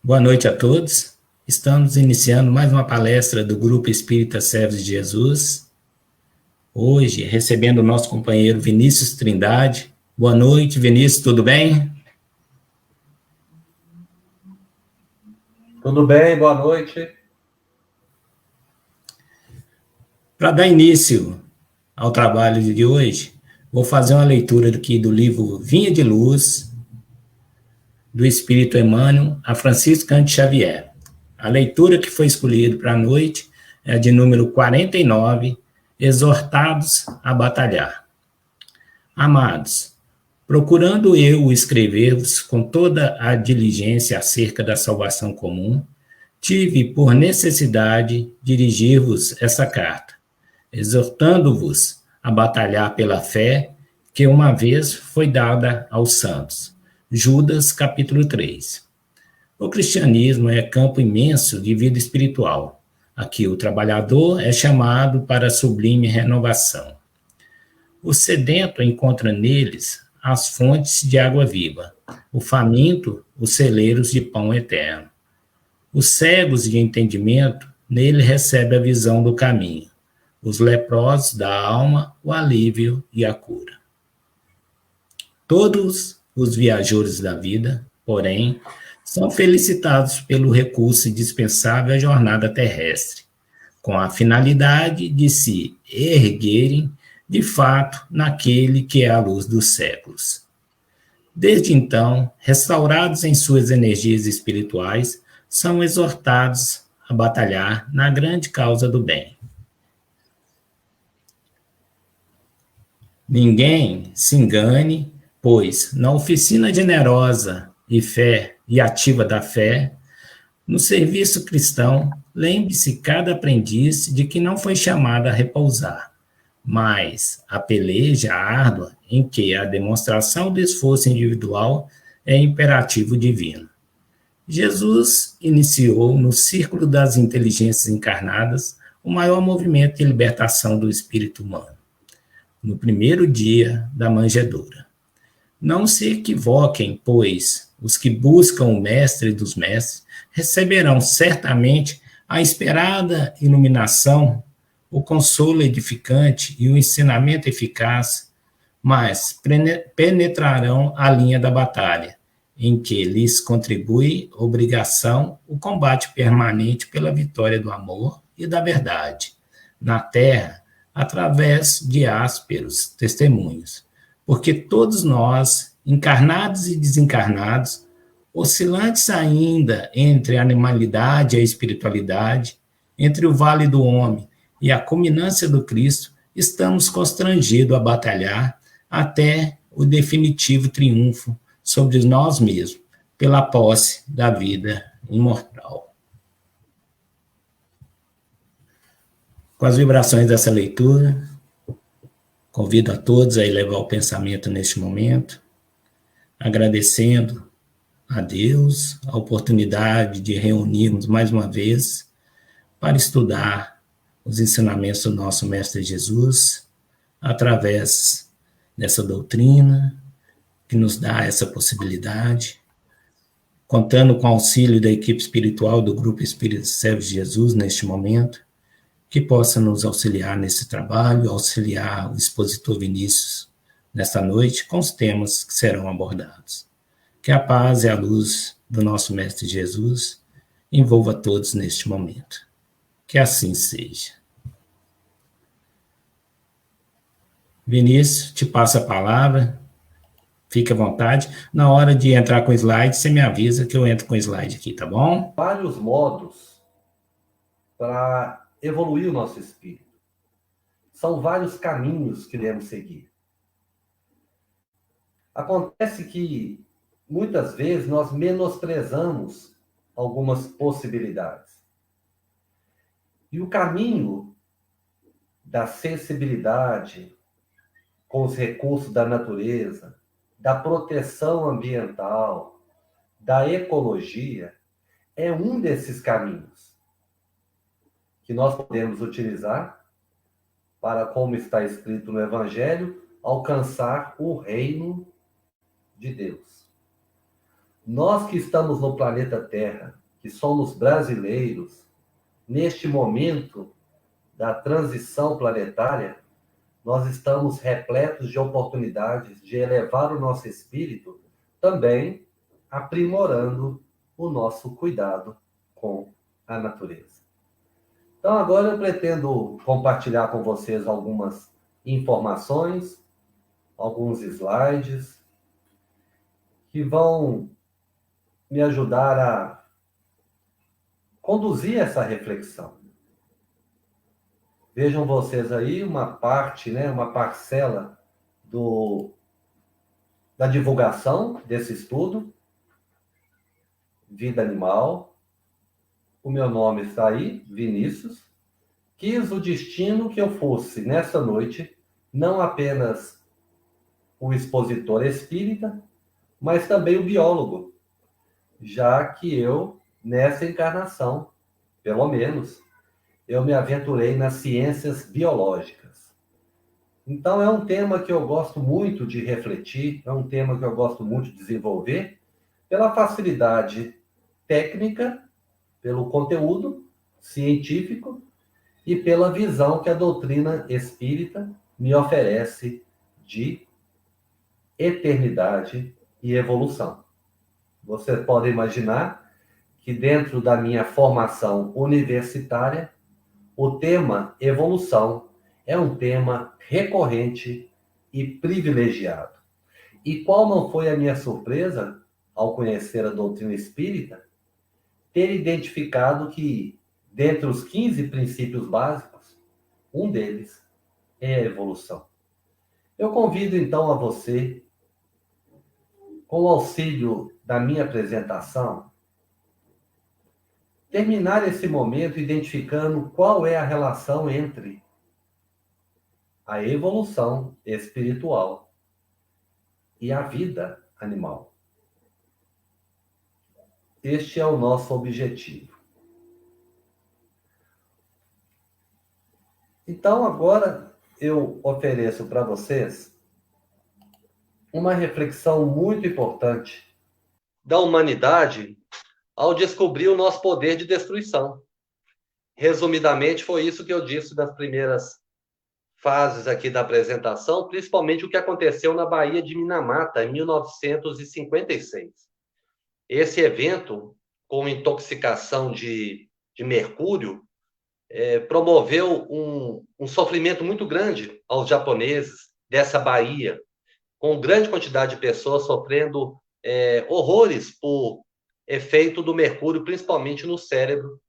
Boa noite a todos. Estamos iniciando mais uma palestra do Grupo Espírita Servos de Jesus. Hoje, recebendo o nosso companheiro Vinícius Trindade. Boa noite, Vinícius, tudo bem? Tudo bem, boa noite. Para dar início ao trabalho de hoje, vou fazer uma leitura aqui do livro Vinha de Luz, do Espírito Emmanuel, a Francisco Cândido Xavier. A leitura que foi escolhida para a noite é de número 49, Exortados a Batalhar. Amados, procurando eu escrever-vos com toda a diligência acerca da salvação comum, tive por necessidade dirigir-vos essa carta, exortando-vos a batalhar pela fé que uma vez foi dada aos santos. Judas, capítulo 3. O cristianismo é campo imenso de vida espiritual. Aqui o trabalhador é chamado para a sublime renovação. O sedento encontra neles as fontes de água viva, o faminto, os celeiros de pão eterno. Os cegos de entendimento, nele recebe a visão do caminho. Os leprosos da alma, o alívio e a cura. Todos os viajores da vida, porém, são felicitados pelo recurso indispensável à jornada terrestre, com a finalidade de se erguerem, de fato, naquele que é a luz dos séculos. Desde então, restaurados em suas energias espirituais, são exortados a batalhar na grande causa do bem. Ninguém se engane, pois, na oficina generosa e ativa da fé, no serviço cristão, lembre-se cada aprendiz de que não foi chamado a repousar, mas a peleja árdua em que a demonstração do esforço individual é imperativo divino. Jesus iniciou no círculo das inteligências encarnadas o maior movimento de libertação do espírito humano, no primeiro dia da manjedoura. Não se equivoquem, pois os que buscam o mestre dos mestres receberão certamente a esperada iluminação, o consolo edificante e o ensinamento eficaz, mas penetrarão a linha da batalha, em que lhes contribui obrigação o combate permanente pela vitória do amor e da verdade, na terra, através de ásperos testemunhos, porque todos nós, encarnados e desencarnados, oscilantes ainda entre a animalidade e a espiritualidade, entre o vale do homem e a culminância do Cristo, estamos constrangidos a batalhar até o definitivo triunfo sobre nós mesmos, pela posse da vida imortal. Com as vibrações dessa leitura, convido a todos a elevar o pensamento neste momento, agradecendo a Deus a oportunidade de reunirmos mais uma vez para estudar os ensinamentos do nosso Mestre Jesus, através dessa doutrina que nos dá essa possibilidade, contando com o auxílio da equipe espiritual do Grupo Espírita Servos de Jesus neste momento, que possa nos auxiliar nesse trabalho, auxiliar o expositor Vinícius nesta noite com os temas que serão abordados. Que a paz e a luz do nosso Mestre Jesus envolva todos neste momento. Que assim seja. Vinícius, te passo a palavra. Fique à vontade. Na hora de entrar com o slide, você me avisa que eu entro com o slide aqui, tá bom? Vários modos para evoluir o nosso espírito. São vários caminhos que devemos seguir. Acontece que, muitas vezes, nós menosprezamos algumas possibilidades. E o caminho da sensibilidade com os recursos da natureza, da proteção ambiental, da ecologia, é um desses caminhos que nós podemos utilizar para, como está escrito no Evangelho, alcançar o reino de Deus. Nós que estamos no planeta Terra, que somos brasileiros, neste momento da transição planetária, nós estamos repletos de oportunidades de elevar o nosso espírito, também aprimorando o nosso cuidado com a natureza. Então, agora eu pretendo compartilhar com vocês algumas informações, alguns slides, que vão me ajudar a conduzir essa reflexão. Vejam vocês aí uma parte, né, uma parcela da divulgação desse estudo, Vida Animal. O meu nome está aí, Vinícius. Quis o destino que eu fosse, nessa noite, não apenas o expositor espírita, mas também o biólogo, já que eu, nessa encarnação, pelo menos, eu me aventurei nas ciências biológicas. Então, é um tema que eu gosto muito de refletir, é um tema que eu gosto muito de desenvolver, pela facilidade técnica, pelo conteúdo científico e pela visão que a doutrina espírita me oferece de eternidade e evolução. Você pode imaginar que dentro da minha formação universitária, o tema evolução é um tema recorrente e privilegiado. E qual não foi a minha surpresa ao conhecer a doutrina espírita? Ter identificado que, dentre os 15 princípios básicos, um deles é a evolução. Eu convido então a você, com o auxílio da minha apresentação, terminar esse momento identificando qual é a relação entre a evolução espiritual e a vida animal. Este é o nosso objetivo. Então, agora eu ofereço para vocês uma reflexão muito importante da humanidade ao descobrir o nosso poder de destruição. Resumidamente, foi isso que eu disse das primeiras fases aqui da apresentação, principalmente o que aconteceu na Baía de Minamata, em 1956. Esse evento, com intoxicação de mercúrio, promoveu um sofrimento muito grande aos japoneses dessa baía, com grande quantidade de pessoas sofrendo horrores por efeito do mercúrio, principalmente no cérebro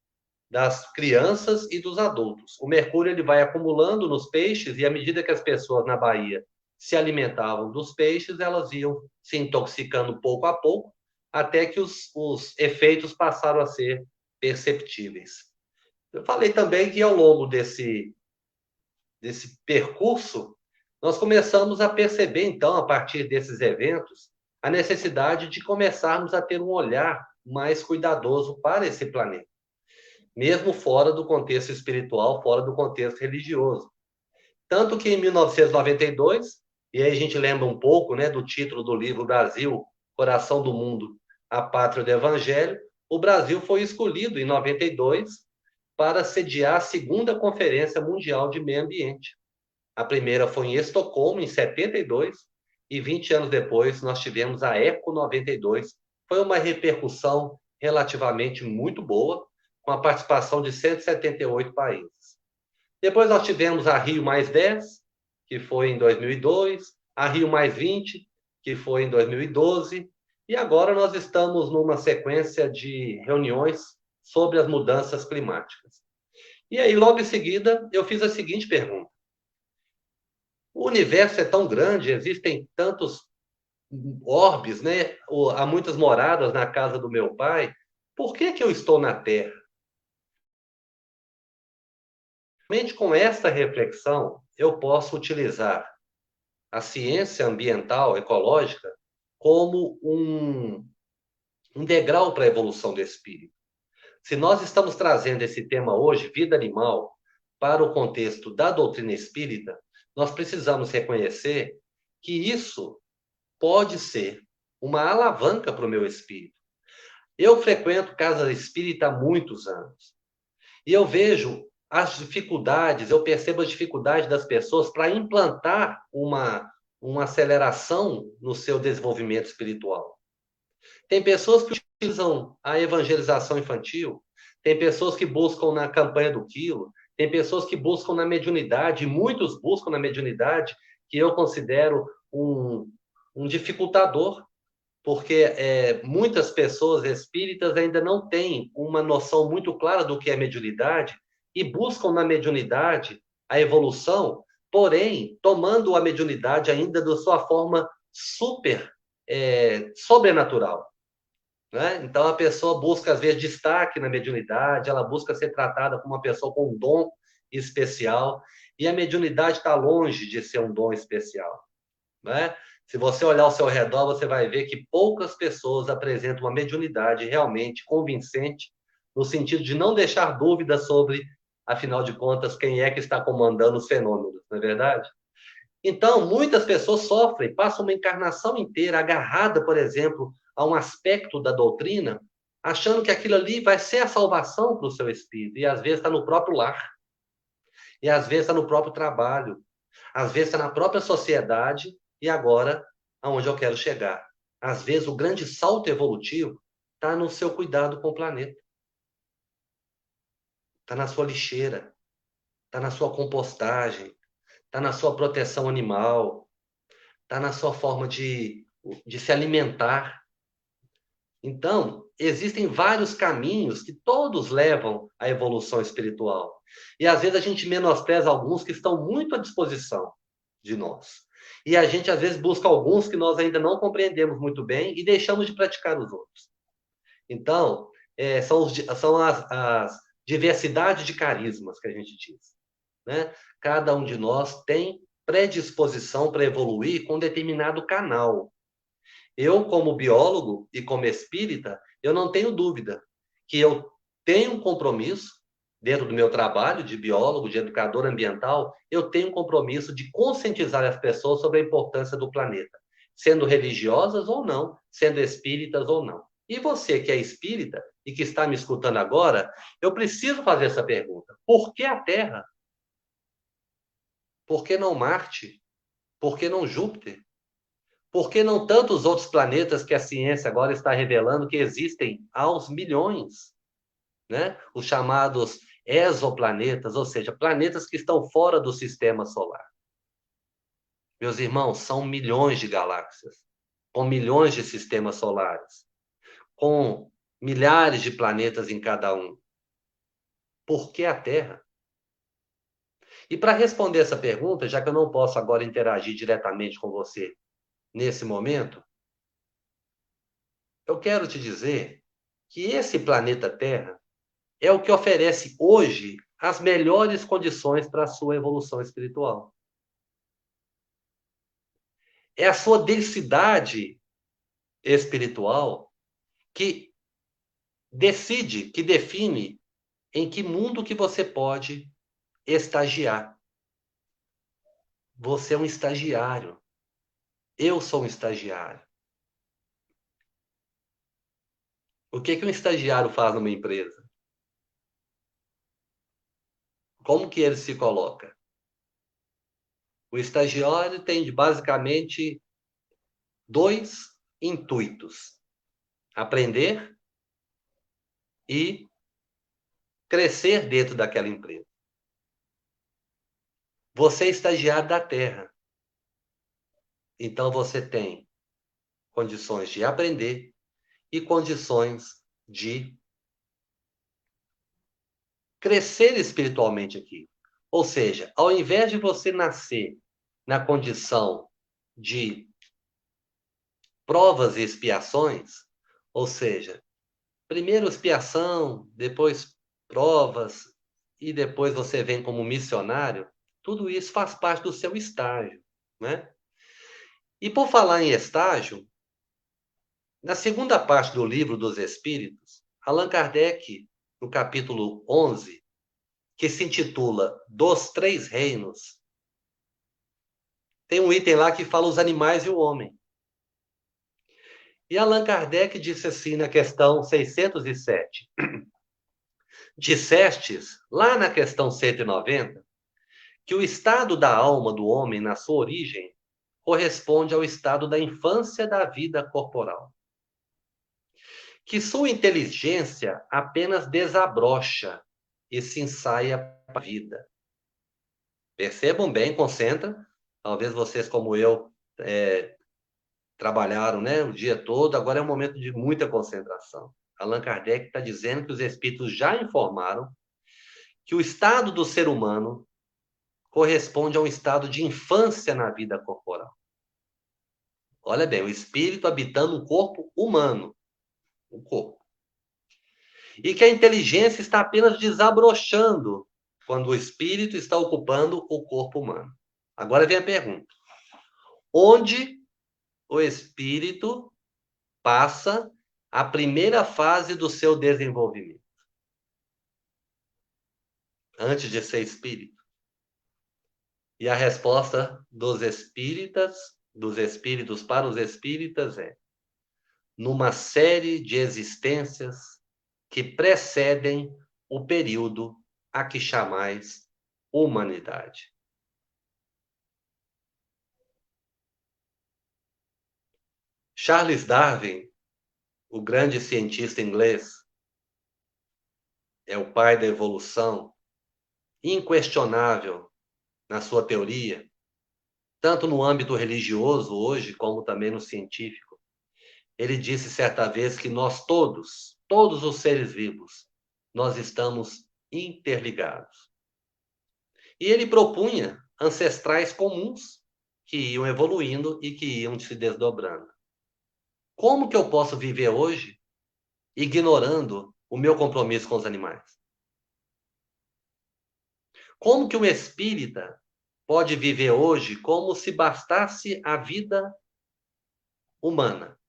das crianças e dos adultos. O mercúrio ele vai acumulando nos peixes e à medida que as pessoas na baía se alimentavam dos peixes, elas iam se intoxicando pouco a pouco, até que os efeitos passaram a ser perceptíveis. Eu falei também que ao longo desse percurso, nós começamos a perceber, então, a partir desses eventos, a necessidade de começarmos a ter um olhar mais cuidadoso para esse planeta, mesmo fora do contexto espiritual, fora do contexto religioso. Tanto que em 1992, e aí a gente lembra um pouco, né, do título do livro Brasil, Coração do Mundo, a Pátria do Evangelho, o Brasil foi escolhido em 92 para sediar a segunda Conferência Mundial de Meio Ambiente. A primeira foi em Estocolmo, em 72, e 20 anos depois nós tivemos a Eco 92. Foi uma repercussão relativamente muito boa, com a participação de 178 países. Depois nós tivemos a Rio+10, que foi em 2002, a Rio+20, que foi em 2012, e agora nós estamos numa sequência de reuniões sobre as mudanças climáticas. E aí, logo em seguida, eu fiz a seguinte pergunta. O universo é tão grande, existem tantos orbes, né? Há muitas moradas na casa do meu pai. Por que eu estou na Terra? Somente com essa reflexão, eu posso utilizar a ciência ambiental, ecológica, como um degrau para a evolução do espírito. Se nós estamos trazendo esse tema hoje, vida animal, para o contexto da doutrina espírita, nós precisamos reconhecer que isso pode ser uma alavanca para o meu espírito. Eu frequento casa espírita há muitos anos. E eu vejo as dificuldades, eu percebo as dificuldades das pessoas para implantar uma aceleração no seu desenvolvimento espiritual. Tem pessoas que utilizam a evangelização infantil, tem pessoas que buscam na campanha do quilo, tem pessoas que buscam na mediunidade, muitos buscam na mediunidade, que eu considero um dificultador, porque muitas pessoas espíritas ainda não têm uma noção muito clara do que é mediunidade e buscam na mediunidade a evolução, porém, tomando a mediunidade ainda da sua forma sobrenatural. Né? Então, a pessoa busca, às vezes, destaque na mediunidade, ela busca ser tratada como uma pessoa com um dom especial, e a mediunidade está longe de ser um dom especial. Né? Se você olhar ao seu redor, você vai ver que poucas pessoas apresentam uma mediunidade realmente convincente, no sentido de não deixar dúvidas sobre, afinal de contas, quem é que está comandando os fenômenos, não é verdade? Então, muitas pessoas sofrem, passam uma encarnação inteira agarrada, por exemplo, a um aspecto da doutrina, achando que aquilo ali vai ser a salvação para o seu espírito, e às vezes está no próprio lar, e às vezes está no próprio trabalho, às vezes está na própria sociedade, e agora, aonde eu quero chegar. Às vezes, o grande salto evolutivo está no seu cuidado com o planeta. Está na sua lixeira, está na sua compostagem, está na sua proteção animal, está na sua forma de se alimentar. Então, existem vários caminhos que todos levam à evolução espiritual. E às vezes a gente menospreza alguns que estão muito à disposição de nós. E a gente às vezes busca alguns que nós ainda não compreendemos muito bem e deixamos de praticar os outros. Então, são as diversidades de carismas que a gente diz. Né? Cada um de nós tem predisposição para evoluir com um determinado canal. Eu, como biólogo e como espírita, eu não tenho dúvida que eu tenho um compromisso, dentro do meu trabalho de biólogo, de educador ambiental, eu tenho um compromisso de conscientizar as pessoas sobre a importância do planeta, sendo religiosas ou não, sendo espíritas ou não. E você que é espírita e que está me escutando agora, eu preciso fazer essa pergunta. Por que a Terra? Por que não Marte? Por que não Júpiter? Por que não tantos outros planetas que a ciência agora está revelando que existem aos milhões? Né? Os chamados exoplanetas, ou seja, planetas que estão fora do sistema solar. Meus irmãos, são milhões de galáxias, com milhões de sistemas solares, com milhares de planetas em cada um. Por que a Terra? E para responder essa pergunta, já que eu não posso agora interagir diretamente com você nesse momento, eu quero te dizer que esse planeta Terra é o que oferece hoje as melhores condições para a sua evolução espiritual. É a sua densidade espiritual que decide, que define em que mundo que você pode estagiar. Você é um estagiário. Eu sou um estagiário. O que um estagiário faz numa empresa? Como que ele se coloca? O estagiário tem basicamente dois intuitos: aprender e crescer dentro daquela empresa. Você é estagiário da Terra. Então você tem condições de aprender e condições de crescer espiritualmente aqui. Ou seja, ao invés de você nascer na condição de provas e expiações, ou seja, primeiro expiação, depois provas, e depois você vem como missionário, tudo isso faz parte do seu estágio, né? E por falar em estágio, na segunda parte do Livro dos Espíritos, Allan Kardec, no capítulo 11, que se intitula Dos Três Reinos, tem um item lá que fala os animais e o homem. E Allan Kardec disse assim na questão 607: dissestes, lá na questão 190, que o estado da alma do homem na sua origem corresponde ao estado da infância da vida corporal, que sua inteligência apenas desabrocha e se ensaia para a vida. Percebam bem, concentra. Talvez vocês, como eu, trabalharam, né, o dia todo, agora é um momento de muita concentração. Allan Kardec está dizendo que os espíritos já informaram que o estado do ser humano corresponde a um estado de infância na vida corporal. Olha bem, o espírito habitando um corpo humano, um corpo. E que a inteligência está apenas desabrochando quando o espírito está ocupando o corpo humano. Agora vem a pergunta: onde o espírito passa a primeira fase do seu desenvolvimento? Antes de ser espírito. E a resposta dos espíritos para os espíritas é: numa série de existências que precedem o período a que chamais humanidade. Charles Darwin, o grande cientista inglês, é o pai da evolução, inquestionável na sua teoria, tanto no âmbito religioso hoje, como também no científico. Ele disse certa vez que nós todos os seres vivos, nós estamos interligados. E ele propunha ancestrais comuns que iam evoluindo e que iam se desdobrando. Como que eu posso viver hoje ignorando o meu compromisso com os animais? Como que um espírita pode viver hoje como se bastasse a vida humana?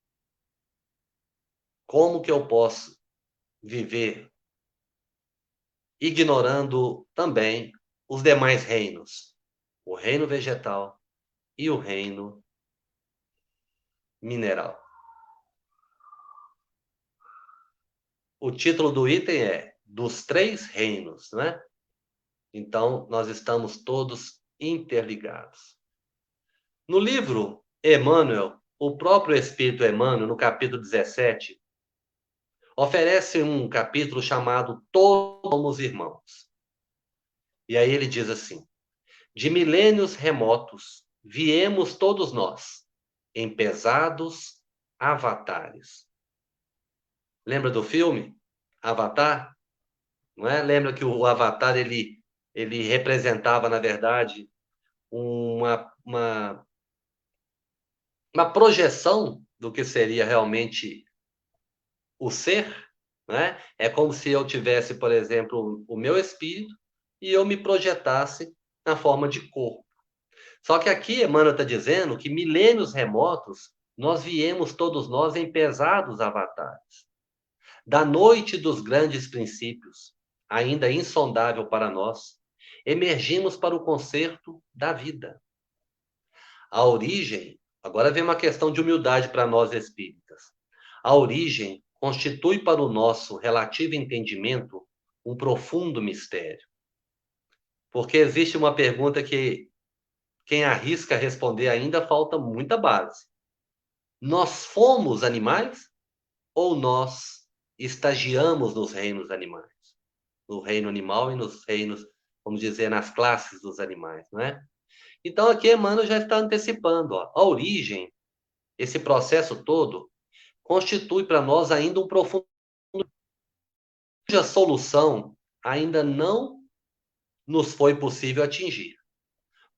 Como que eu posso viver ignorando também os demais reinos? O reino vegetal e o reino mineral. O título do item é Dos Três Reinos, não é? Então, nós estamos todos interligados. No livro Emmanuel, o próprio Espírito Emmanuel, no capítulo 17, oferece um capítulo chamado Todos Somos Irmãos. E aí ele diz assim: de milênios remotos, viemos todos nós, em pesados avatares. Lembra do filme Avatar? Não é? Lembra que o Avatar ele representava, na verdade, uma projeção do que seria realmente o ser, né? É como se eu tivesse, por exemplo, o meu espírito e eu me projetasse na forma de corpo. Só que aqui Emmanuel está dizendo que milênios remotos nós viemos todos nós em pesados avatares. Da noite dos grandes princípios, ainda insondável para nós, emergimos para o concerto da vida. A origem, agora vem uma questão de humildade para nós espíritas. A origem constitui para o nosso relativo entendimento um profundo mistério. Porque existe uma pergunta que quem arrisca responder ainda falta muita base. Nós fomos animais ou nós estagiamos nos reinos animais? No reino animal e nos reinos, vamos dizer, nas classes dos animais, não é? Então aqui Emmanuel já está antecipando, ó, a origem, esse processo todo, constitui para nós ainda um profundo, cuja solução ainda não nos foi possível atingir.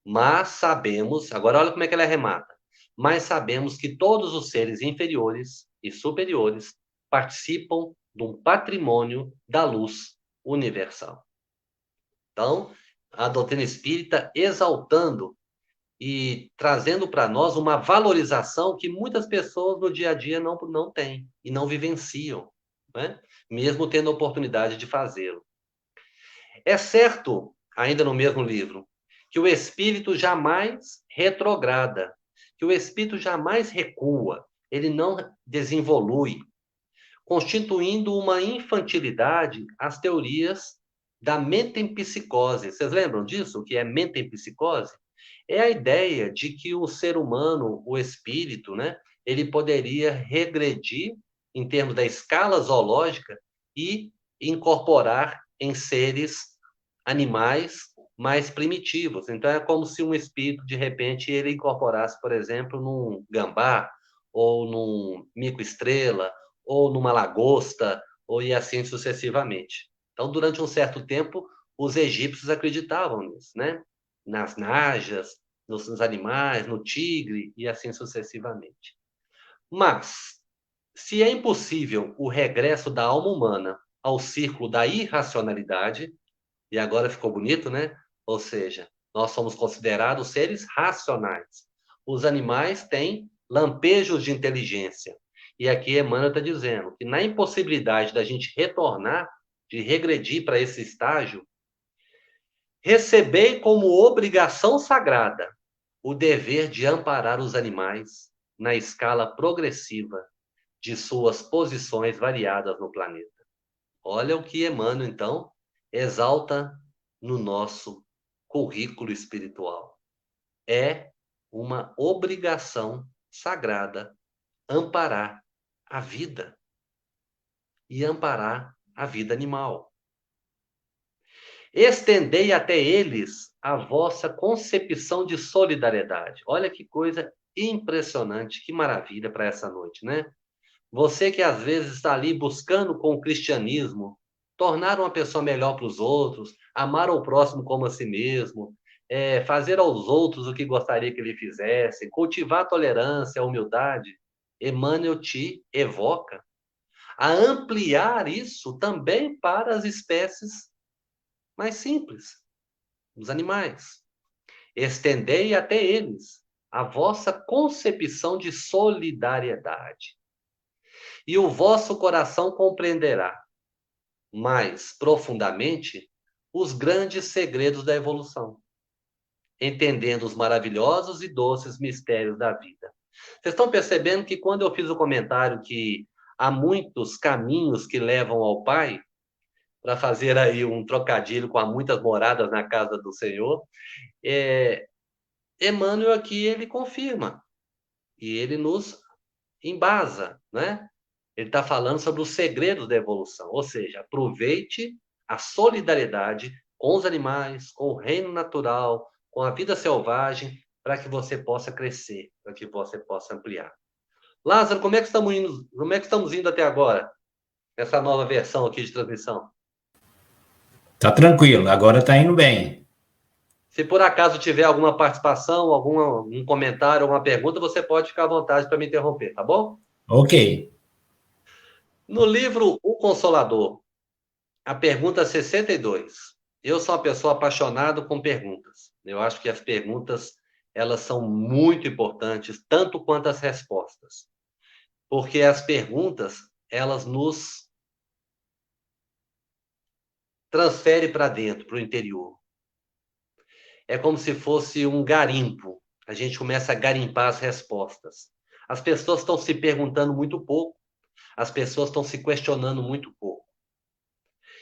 Mas sabemos, agora olha como é que ela remata, mas sabemos que todos os seres inferiores e superiores participam de um patrimônio da luz universal. Então, a doutrina espírita exaltando e trazendo para nós uma valorização que muitas pessoas no dia a dia não têm e não vivenciam, né? Mesmo tendo a oportunidade de fazê-lo. É certo, ainda no mesmo livro, que o espírito jamais retrograda, que o espírito jamais recua, ele não desenvolui, constituindo uma infantilidade às teorias da metempsicose. Vocês lembram disso? O que é metempsicose? É a ideia de que o ser humano, o espírito, né, ele poderia regredir em termos da escala zoológica e incorporar em seres animais mais primitivos. Então é como se um espírito, de repente, ele incorporasse, por exemplo, num gambá, ou num mico-estrela, ou numa lagosta, ou e assim sucessivamente. Então, durante um certo tempo, os egípcios acreditavam nisso, né? Nas najas, nos animais, no tigre, e assim sucessivamente. Mas, se é impossível o regresso da alma humana ao círculo da irracionalidade, e agora ficou bonito, né? Ou seja, nós somos considerados seres racionais. Os animais têm lampejos de inteligência. E aqui Emmanuel está dizendo que na impossibilidade da gente retornar, de regredir para esse estágio, recebei como obrigação sagrada o dever de amparar os animais na escala progressiva de suas posições variadas no planeta. Olha o que Emmanuel, então, exalta no nosso currículo espiritual. É uma obrigação sagrada amparar a vida e amparar a vida animal. Estendei até eles a vossa concepção de solidariedade. Olha que coisa impressionante, que maravilha para essa noite, né? Você que às vezes está ali buscando com o cristianismo tornar uma pessoa melhor para os outros, amar o próximo como a si mesmo, fazer aos outros o que gostaria que ele fizesse, cultivar a tolerância, a humildade, Emmanuel te evoca a ampliar isso também para as espécies mais simples, os animais. Estendei até eles a vossa concepção de solidariedade. E o vosso coração compreenderá mais profundamente os grandes segredos da evolução, entendendo os maravilhosos e doces mistérios da vida. Vocês estão percebendo que quando eu fiz o comentário que há muitos caminhos que levam ao Pai, para fazer aí um trocadilho com há muitas moradas na casa do Senhor, Emmanuel aqui ele confirma e ele nos embasa, né? Ele está falando sobre os segredos da evolução, ou seja, aproveite a solidariedade com os animais, com o reino natural, com a vida selvagem, para que você possa crescer, para que você possa ampliar. Lázaro, como é que estamos indo até agora? Essa nova versão aqui de transmissão. Tá tranquilo, agora tá indo bem. Se por acaso tiver alguma participação, algum comentário, alguma pergunta, você pode ficar à vontade para me interromper, tá bom? Ok. No livro O Consolador, a pergunta 62. Eu sou uma pessoa apaixonada com perguntas. Eu acho que as perguntas, elas são muito importantes, tanto quanto as respostas. Porque as perguntas, elas nos transferem para dentro, para o interior. É como se fosse um garimpo. A gente começa a garimpar as respostas. As pessoas estão se perguntando muito pouco. As pessoas estão se questionando muito pouco.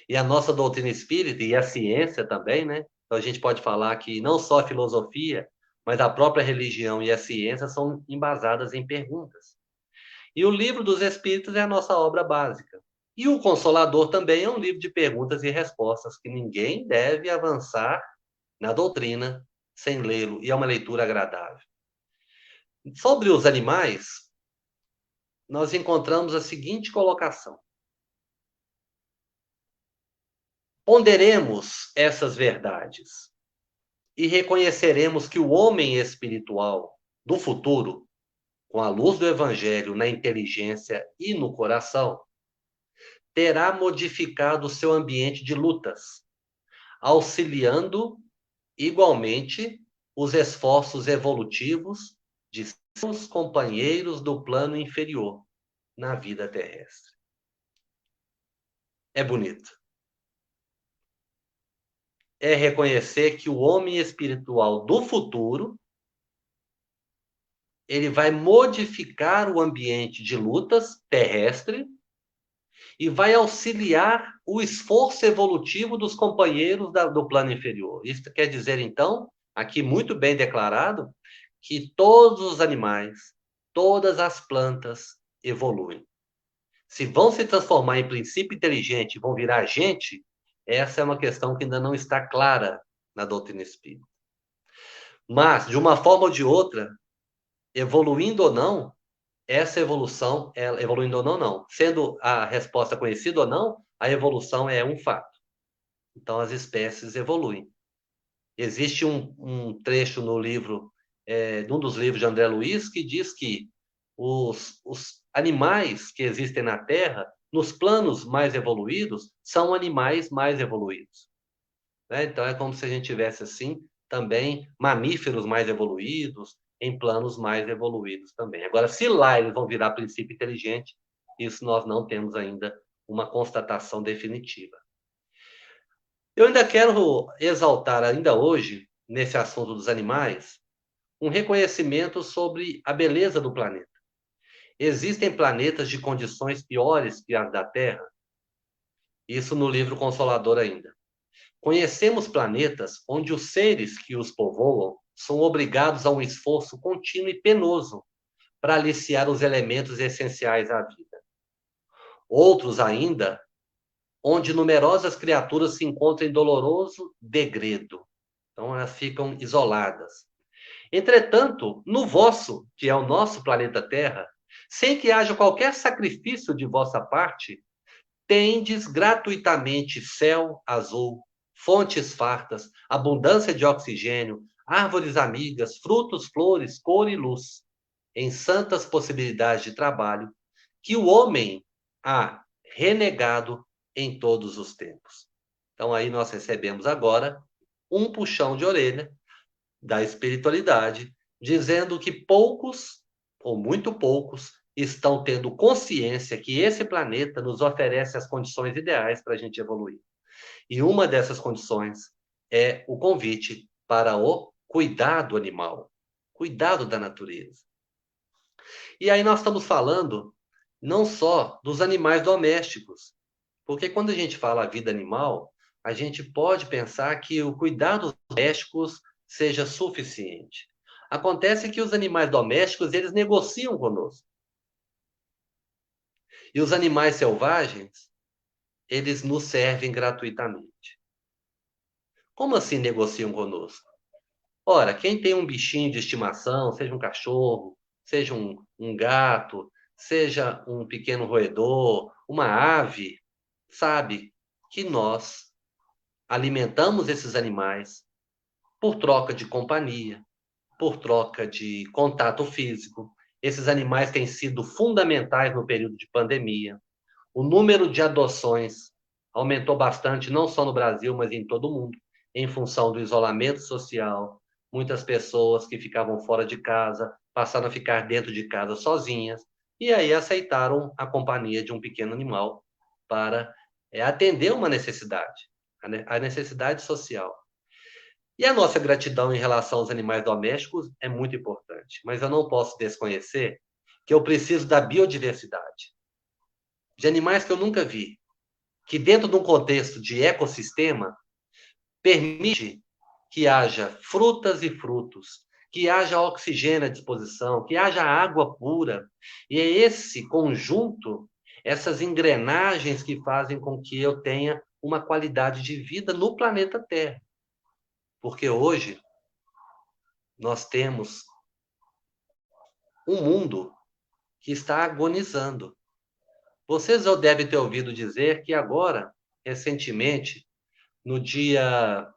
E a nossa doutrina espírita e a ciência também, né? Então a gente pode falar que não só a filosofia, mas a própria religião e a ciência são embasadas em perguntas. E o Livro dos Espíritos é a nossa obra básica. E o Consolador também é um livro de perguntas e respostas que ninguém deve avançar na doutrina sem lê-lo, e é uma leitura agradável. Sobre os animais, nós encontramos a seguinte colocação: ponderemos essas verdades e reconheceremos que o homem espiritual do futuro, com a luz do Evangelho na inteligência e no coração, terá modificado o seu ambiente de lutas, auxiliando igualmente os esforços evolutivos de seus companheiros do plano inferior na vida terrestre. É bonito. É reconhecer que o homem espiritual do futuro ele vai modificar o ambiente de lutas terrestre e vai auxiliar o esforço evolutivo dos companheiros do plano inferior. Isso quer dizer, então, aqui muito bem declarado, que todos os animais, todas as plantas evoluem. Se vão se transformar em princípio inteligente e vão virar gente, essa é uma questão que ainda não está clara na doutrina espírita. Mas, de uma forma ou de outra, evoluindo ou não, essa evolução, evoluindo ou não, sendo a resposta conhecida ou não, a evolução é um fato. Então, as espécies evoluem. Existe um trecho no livro, num dos livros de André Luiz, que diz que os animais que existem na Terra, nos planos mais evoluídos, são animais mais evoluídos. Né? Então, é como se a gente tivesse, assim, também mamíferos mais evoluídos, em planos mais evoluídos também. Agora, se lá eles vão virar princípio inteligente, isso nós não temos ainda uma constatação definitiva. Eu ainda quero exaltar, ainda hoje, nesse assunto dos animais, um reconhecimento sobre a beleza do planeta. Existem planetas de condições piores que as da Terra? Isso no livro Consolador ainda. Conhecemos planetas onde os seres que os povoam são obrigados a um esforço contínuo e penoso para aliciar os elementos essenciais à vida. Outros ainda, onde numerosas criaturas se encontram em doloroso degredo. Então, elas ficam isoladas. Entretanto, no vosso, que é o nosso planeta Terra, sem que haja qualquer sacrifício de vossa parte, tendes gratuitamente céu azul, fontes fartas, abundância de oxigênio, árvores amigas, frutos, flores, cor e luz, em santas possibilidades de trabalho, que o homem há renegado em todos os tempos. Então, aí nós recebemos agora um puxão de orelha da espiritualidade, dizendo que poucos, ou muito poucos, estão tendo consciência que esse planeta nos oferece as condições ideais para a gente evoluir. E uma dessas condições é o convite para o cuidado animal, cuidado da natureza. E aí nós estamos falando não só dos animais domésticos, porque quando a gente fala vida animal, a gente pode pensar que o cuidado dos domésticos seja suficiente. Acontece que os animais domésticos, eles negociam conosco. E os animais selvagens, eles nos servem gratuitamente. Como assim negociam conosco? Ora, quem tem um bichinho de estimação, seja um cachorro, seja um gato, seja um pequeno roedor, uma ave, sabe que nós alimentamos esses animais por troca de companhia, por troca de contato físico. Esses animais têm sido fundamentais no período de pandemia. O número de adoções aumentou bastante, não só no Brasil, mas em todo o mundo, em função do isolamento social. Muitas pessoas que ficavam fora de casa passaram a ficar dentro de casa sozinhas e aí aceitaram a companhia de um pequeno animal para atender uma necessidade, a necessidade social. E a nossa gratidão em relação aos animais domésticos é muito importante, mas eu não posso desconhecer que eu preciso da biodiversidade, de animais que eu nunca vi, que dentro de um contexto de ecossistema permite que haja frutas e frutos, que haja oxigênio à disposição, que haja água pura. E é esse conjunto, essas engrenagens que fazem com que eu tenha uma qualidade de vida no planeta Terra. Porque hoje nós temos um mundo que está agonizando. Vocês já devem ter ouvido dizer que agora, recentemente, no dia...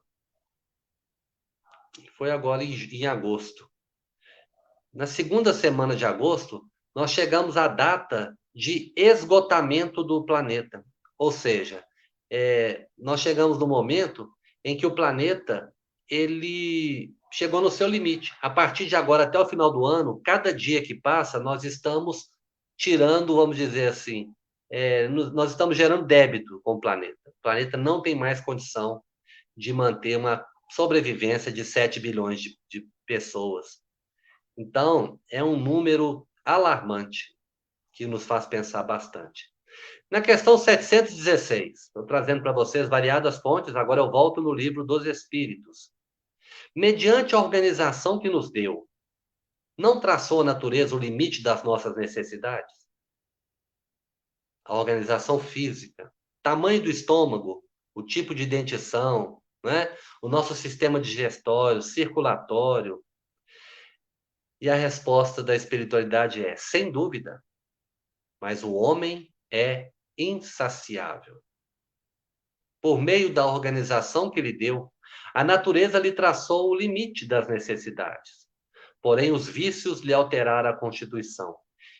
Foi agora em agosto. Na segunda semana de agosto, nós chegamos à data de esgotamento do planeta. Ou seja, nós chegamos no momento em que o planeta ele chegou no seu limite. A partir de agora, até o final do ano, cada dia que passa, nós estamos tirando, vamos dizer assim, nós estamos gerando débito com o planeta. O planeta não tem mais condição de manter uma sobrevivência de 7 bilhões de pessoas. Então, é um número alarmante que nos faz pensar bastante. Na questão 716, estou trazendo para vocês variadas fontes, agora eu volto no livro dos Espíritos. Mediante a organização que nos deu, não traçou a natureza o limite das nossas necessidades? A organização física, tamanho do estômago, o tipo de dentição, né? O nosso sistema digestório, circulatório. E a resposta da espiritualidade é, sem dúvida, mas o homem é insaciável. Por meio da organização que lhe deu, a natureza lhe traçou o limite das necessidades. Porém, os vícios lhe alteraram a constituição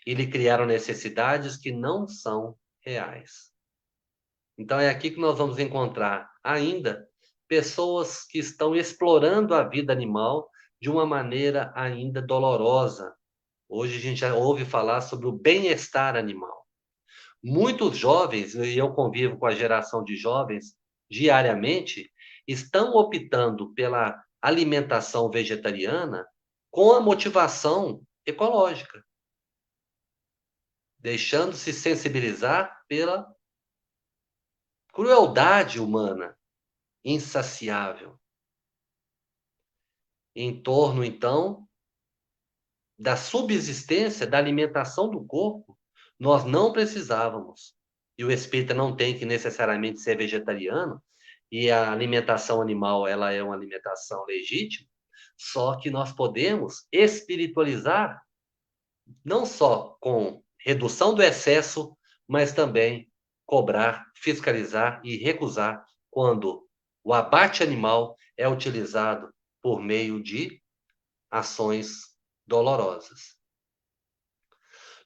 e lhe criaram necessidades que não são reais. Então, é aqui que nós vamos encontrar ainda pessoas que estão explorando a vida animal de uma maneira ainda dolorosa. Hoje a gente já ouve falar sobre o bem-estar animal. Muitos jovens, e eu convivo com a geração de jovens diariamente, estão optando pela alimentação vegetariana com a motivação ecológica, deixando-se sensibilizar pela crueldade humana insaciável. Em torno, então, da subsistência, da alimentação do corpo, nós não precisávamos. E o espírita não tem que necessariamente ser vegetariano, e a alimentação animal, ela é uma alimentação legítima, só que nós podemos espiritualizar não só com redução do excesso, mas também cobrar, fiscalizar e recusar quando o abate animal é utilizado por meio de ações dolorosas.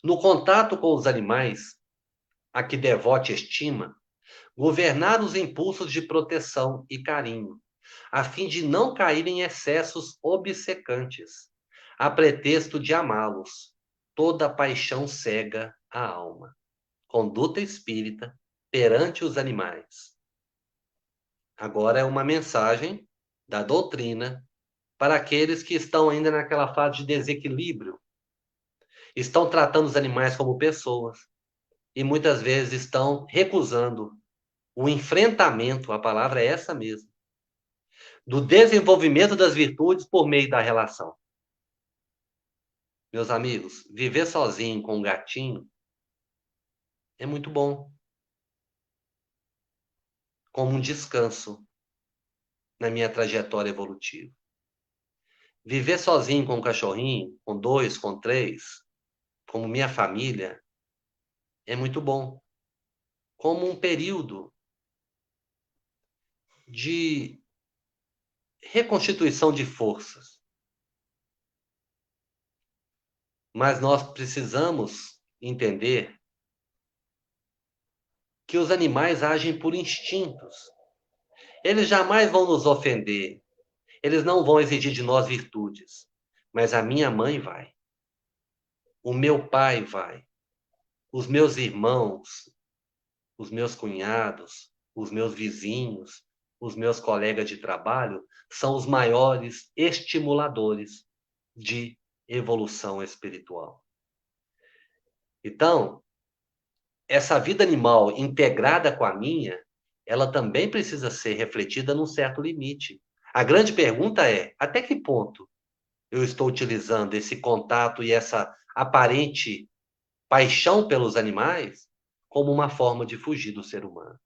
No contato com os animais, a que devote estima, governar os impulsos de proteção e carinho, a fim de não cair em excessos obcecantes, a pretexto de amá-los. Toda paixão cega a alma. Conduta espírita perante os animais. Agora é uma mensagem da doutrina para aqueles que estão ainda naquela fase de desequilíbrio. Estão tratando os animais como pessoas e muitas vezes estão recusando o enfrentamento, a palavra é essa mesmo, do desenvolvimento das virtudes por meio da relação. Meus amigos, viver sozinho com um gatinho é muito bom. Como um descanso na minha trajetória evolutiva. Viver sozinho com um cachorrinho, com dois, com três, como minha família, é muito bom. Como um período de reconstituição de forças. Mas nós precisamos entender que os animais agem por instintos. Eles jamais vão nos ofender. Eles não vão exigir de nós virtudes. Mas a minha mãe vai. O meu pai vai. Os meus irmãos, os meus cunhados, os meus vizinhos, os meus colegas de trabalho são os maiores estimuladores de evolução espiritual. Então, essa vida animal integrada com a minha, ela também precisa ser refletida num certo limite. A grande pergunta é, até que ponto eu estou utilizando esse contato e essa aparente paixão pelos animais como uma forma de fugir do ser humano?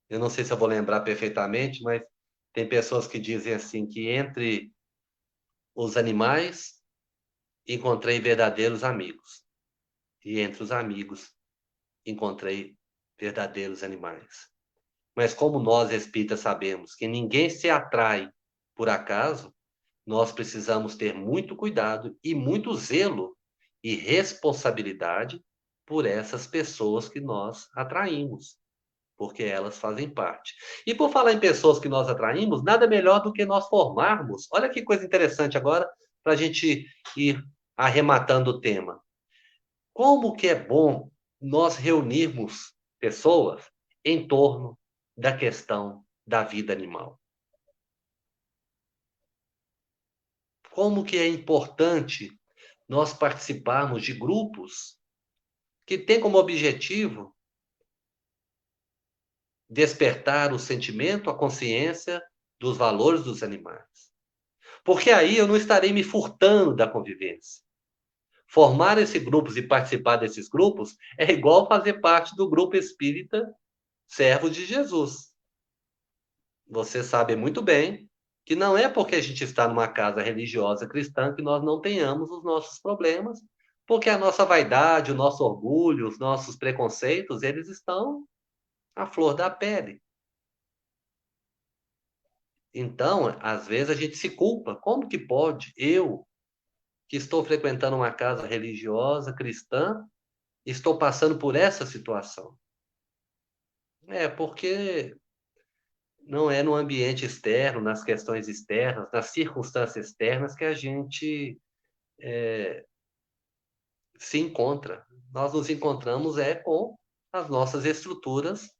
Eu não sei se eu vou lembrar perfeitamente, mas tem pessoas que dizem assim que entre os animais encontrei verdadeiros amigos e entre os amigos encontrei verdadeiros animais. Mas como nós espíritas sabemos que ninguém se atrai por acaso, nós precisamos ter muito cuidado e muito zelo e responsabilidade por essas pessoas que nós atraímos, porque elas fazem parte. E por falar em pessoas que nós atraímos, nada melhor do que nós formarmos. Olha que coisa interessante agora, para a gente ir arrematando o tema. Como que é bom nós reunirmos pessoas em torno da questão da vida animal. como que é importante nós participarmos de grupos que têm como objetivo despertar o sentimento, a consciência dos valores dos animais. Porque aí eu não estarei me furtando da convivência. Formar esses grupos e participar desses grupos é igual fazer parte do grupo espírita Servos de Jesus. Você sabe muito bem que não é porque a gente está numa casa religiosa cristã que nós não tenhamos os nossos problemas, porque a nossa vaidade, o nosso orgulho, os nossos preconceitos, eles estão à flor da pele. Então, às vezes a gente se culpa. Como que pode eu, que estou frequentando uma casa religiosa cristã, estou passando por essa situação? É porque não é no ambiente externo, nas questões externas, nas circunstâncias externas que a gente se encontra. Nós nos encontramos com as nossas estruturas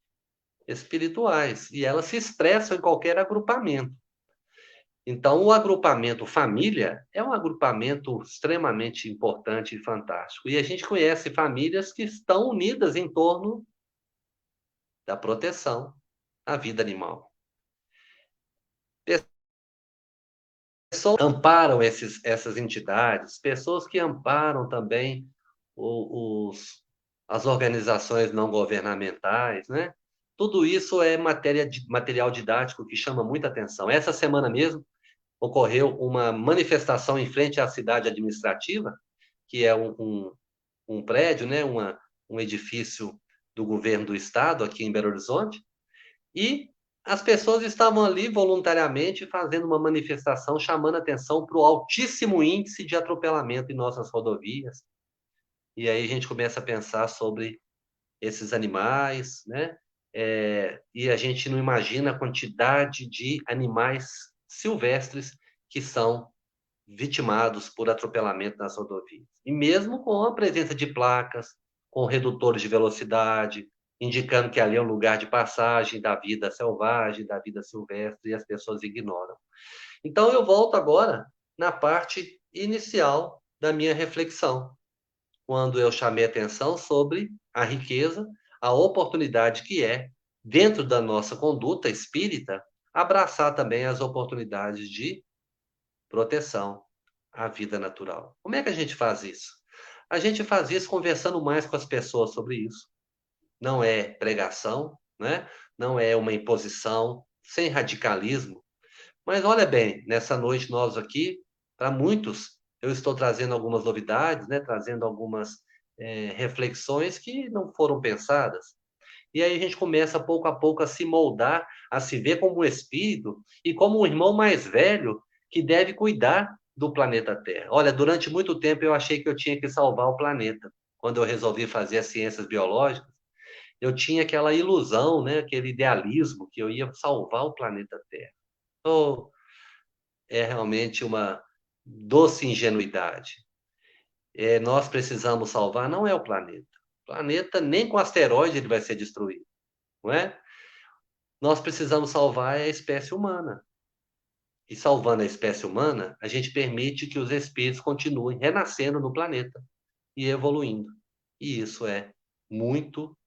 espirituais e elas se expressam em qualquer agrupamento. Então, o agrupamento família é um agrupamento extremamente importante e fantástico. E a gente conhece famílias que estão unidas em torno da proteção à vida animal. Pessoas que amparam essas entidades, pessoas que amparam também as organizações não governamentais, né? Tudo isso é material didático que chama muita atenção. Essa semana mesmo ocorreu uma manifestação em frente à cidade administrativa, que é um prédio, né? Um edifício do governo do estado aqui em Belo Horizonte, e as pessoas estavam ali voluntariamente fazendo uma manifestação chamando atenção para o altíssimo índice de atropelamento em nossas rodovias. E aí a gente começa a pensar sobre esses animais, né? E a gente não imagina a quantidade de animais silvestres que são vitimados por atropelamento nas rodovias. E mesmo com a presença de placas, com redutores de velocidade, indicando que ali é um lugar de passagem da vida selvagem, da vida silvestre, e as pessoas ignoram. Então eu volto agora na parte inicial da minha reflexão, quando eu chamei atenção sobre a riqueza, a oportunidade que é, dentro da nossa conduta espírita, abraçar também as oportunidades de proteção à vida natural. Como é que a gente faz isso? A gente faz isso conversando mais com as pessoas sobre isso. Não é pregação, né? Não é uma imposição, sem radicalismo. Mas olha bem, nessa noite nós aqui, para muitos, eu estou trazendo algumas novidades, né? Trazendo algumas reflexões que não foram pensadas. E aí a gente começa pouco a pouco a se moldar, a se ver como um espírito e como um irmão mais velho que deve cuidar do planeta Terra. Olha, durante muito tempo eu achei que eu tinha que salvar o planeta. Quando eu resolvi fazer as ciências biológicas, eu tinha aquela ilusão, né, aquele idealismo que eu ia salvar o planeta Terra. Então, é realmente uma doce ingenuidade. Nós precisamos salvar não é o planeta. O planeta, nem com asteroide ele vai ser destruído, não é? Nós precisamos salvar a espécie humana. E salvando a espécie humana, a gente permite que os espíritos continuem renascendo no planeta e evoluindo. E isso é muito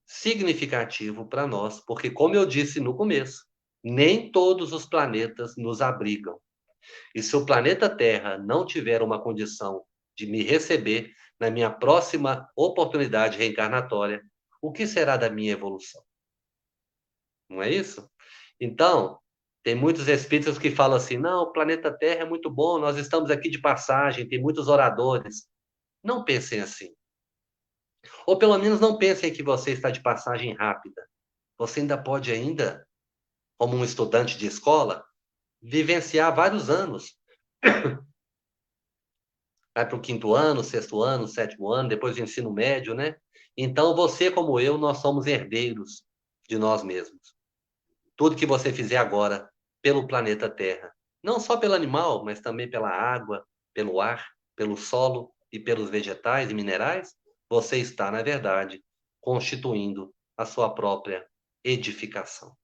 significativo para nós, porque, como eu disse no começo, nem todos os planetas nos abrigam. E se o planeta Terra não tiver uma condição de me receber na minha próxima oportunidade reencarnatória, o que será da minha evolução? Não é isso? Então, tem muitos espíritos que falam assim: não, o planeta Terra é muito bom, nós estamos aqui de passagem, tem muitos oradores. Não pensem assim. Ou pelo menos não pensem que você está de passagem rápida. Você ainda pode como um estudante de escola, vivenciar vários anos. Vai para o quinto ano, sexto ano, sétimo ano, depois do ensino médio, né? Então, você como eu, nós somos herdeiros de nós mesmos. Tudo que você fizer agora pelo planeta Terra, não só pelo animal, mas também pela água, pelo ar, pelo solo e pelos vegetais e minerais, você está, na verdade, constituindo a sua própria edificação.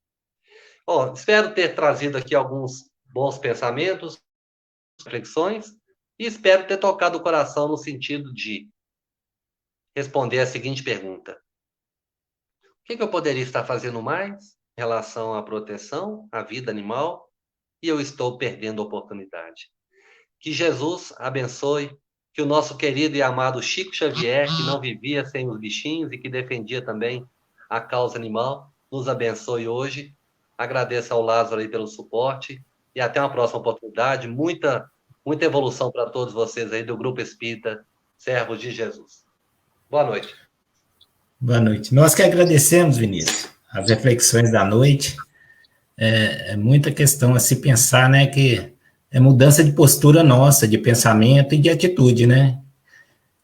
Espero ter trazido aqui alguns bons pensamentos. reflexões e espero ter tocado o coração no sentido de responder a seguinte pergunta: o que eu poderia estar fazendo mais em relação à proteção, à vida animal, e eu estou perdendo a oportunidade? Que Jesus abençoe, que o nosso querido e amado Chico Xavier, que não vivia sem os bichinhos e que defendia também a causa animal, nos abençoe hoje. Agradeço ao Lázaro aí pelo suporte e até uma próxima oportunidade. Muita evolução para todos vocês aí do Grupo Espírita Servos de Jesus. Boa noite. Boa noite. Nós que agradecemos, Vinícius, as reflexões da noite. É muita questão a se pensar, né, que é mudança de postura nossa, de pensamento e de atitude, né?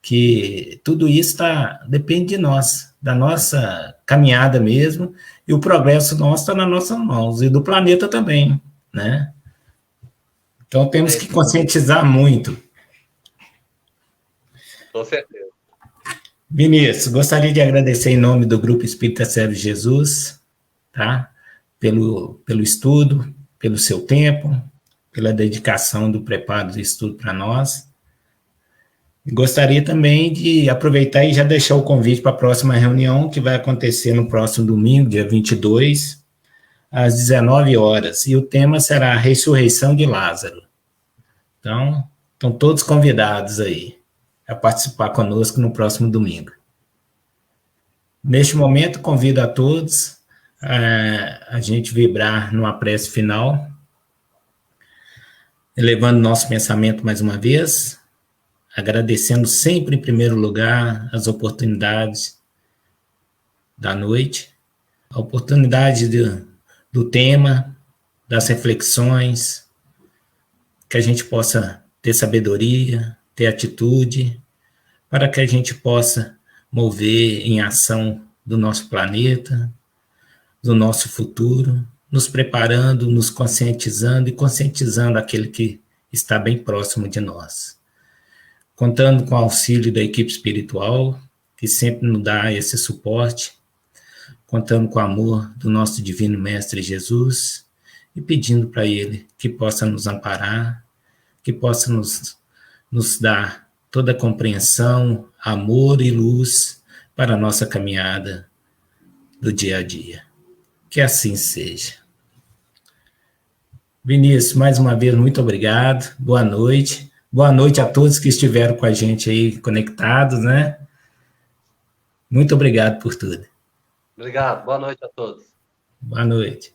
Que tudo isso depende de nós, da nossa caminhada mesmo, e o progresso nosso está nas nossas mãos, e do planeta também, né? Então temos que conscientizar muito. Com certeza. Vinícius, gostaria de agradecer em nome do Grupo Espírita Servos de Jesus, tá? Pelo estudo, pelo seu tempo, pela dedicação do preparo do estudo para nós. Gostaria também de aproveitar e já deixar o convite para a próxima reunião, que vai acontecer no próximo domingo, dia 22, às 19 horas. E o tema será a ressurreição de Lázaro. Então, estão todos convidados aí a participar conosco no próximo domingo. Neste momento, convido a todos a gente vibrar numa prece final, elevando nosso pensamento mais uma vez, agradecendo sempre, em primeiro lugar, as oportunidades da noite, a oportunidade do tema, das reflexões, que a gente possa ter sabedoria, ter atitude, para que a gente possa mover em ação do nosso planeta, do nosso futuro, nos preparando, nos conscientizando e conscientizando aquele que está bem próximo de nós. Contando com o auxílio da equipe espiritual, que sempre nos dá esse suporte, contando com o amor do nosso Divino Mestre Jesus e pedindo para Ele que possa nos amparar, que possa nos dar toda a compreensão, amor e luz para a nossa caminhada do dia a dia. Que assim seja. Vinícius, mais uma vez, muito obrigado. Boa noite. Boa noite a todos que estiveram com a gente aí conectados, né? Muito obrigado por tudo. Obrigado. Boa noite a todos. Boa noite.